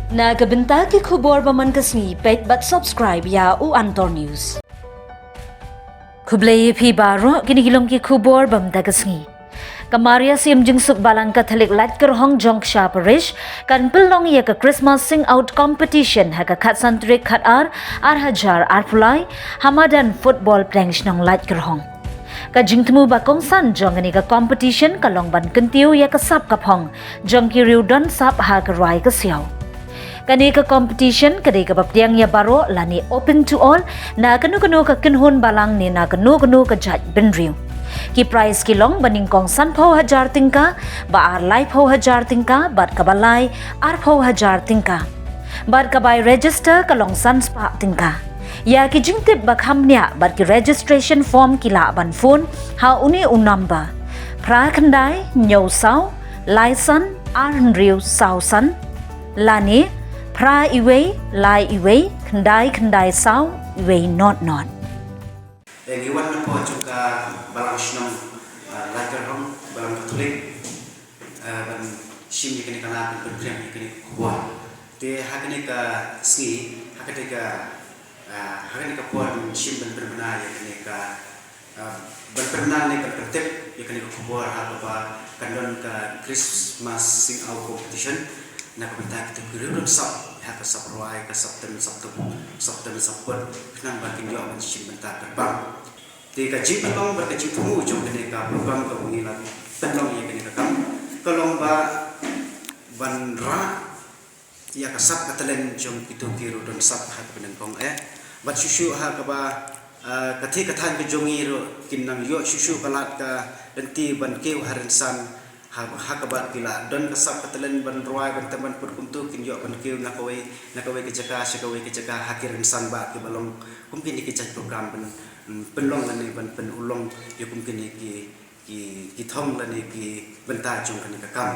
Nagabenta ki khubor baman kasni pet bat subscribe ya u Antor News. Kublai phi baro kini gilong ki khubor bam dagasngi. Kamaria sim jingsuk balang Catholic Latker Hong Jong Sha Parish kan pelong ya ke Christmas sing out competition ha ka khat santrik khat ar hajar pulai Hamadan football pranks nong Latker Hong. Ka jingtmu bakong san jong ni ka competition kalong ban kentiu ya ka sap kapong jong ki riudon sap ha ka rai ka siaw. Kani ka competition kani ka baptiang ya baro lani open to all na kanu ka kinhun balang ni na kanu ka jaj benriu. Ki prize ki long baning kong san pho hajar tingka ba ar lai pho hajar tingka bat ka balai ar pho hajar tingka. Bat ka bai register ka long san spa tingka. Ya ki jingtip bakhamnya bat ki registration form ki la ban phone ha uni number. Pra khandai nyau sau lai san ar riu sau san lani pra iway, lai iway, kandai saw, iway not. Iwan na po juga balang sinong Latker Hong, balang Katolik, ban sim ni kini kana berprem ni kini kuat. Te hakani ka ski, hakani ka puan sim ban berbena ya kini ka berperna ni ka tertib ya kini kuat apa kandon ka Christmas sing out competition. Nak berita kita kerudung sab, hak sab ruai, sabten sabut, kenang batin jauh mencin bentar terbang. Tiga jip long berkecil tunggu jom kene ka program ka bungilan penlong ya kene ka kalau bandra ya kasap katalen jom itu kerudung sab hak penengkong bat susu hak ba kathan ke jongi ro kinang yo susu kalat ka denti ban keu harensan hakabat kila don kasap katalen ban ruai ban teman perkuntu kin yo ban keu nakawai ke jaka hakirin san ba ke balong kumkin ki chat program ban penlong lani ban penulong yo kumkin ki thong lani ki benta jong kan ka kam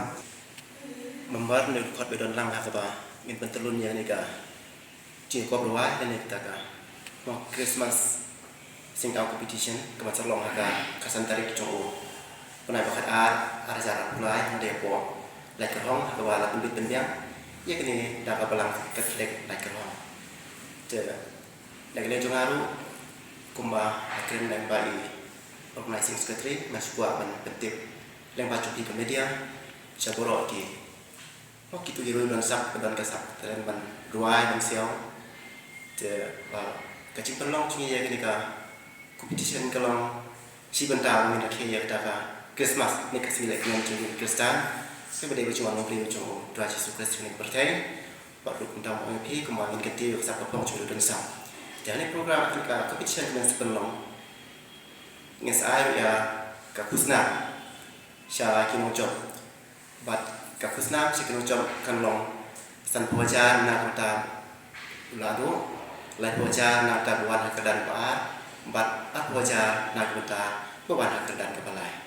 membuat ni khot be don lang hakaba min pentelun ya ni ka cin ko ruai kan ni ta ka mo Christmas sing out competition ka salong haka kasantari ki chong penai bakat ar jarak pulai depo Latker Hong atau wala pembit pendiang ya kini dah kapalang Catholic Latker Hong je lagi jongaru kumba akhirnya dan bali organizing secretary masuk ban penting leng baca di media saboro di gitu gitu dan sak dan kasap dan ban ruai dan siau je kacing pelong cungi ya kini ka competition kalau si bentar minta kaya ka Christmas ni kasih lagi yang jadi Kristen, saya berdiri cuma ngobrol cuma dua Yesus Kristus ni bertanya, baru kita mau pergi kembali ke dia sampai pun cuma dan sam. Jadi program kita competition dengan sebelum, nges air ya kapusna, saya kini ucap, bat kapusna saya kini ucap kan long, san puajar nak kita lalu, lain puajar nak kita buat kedan bar, bat puajar nak kita buat kedan kepalai.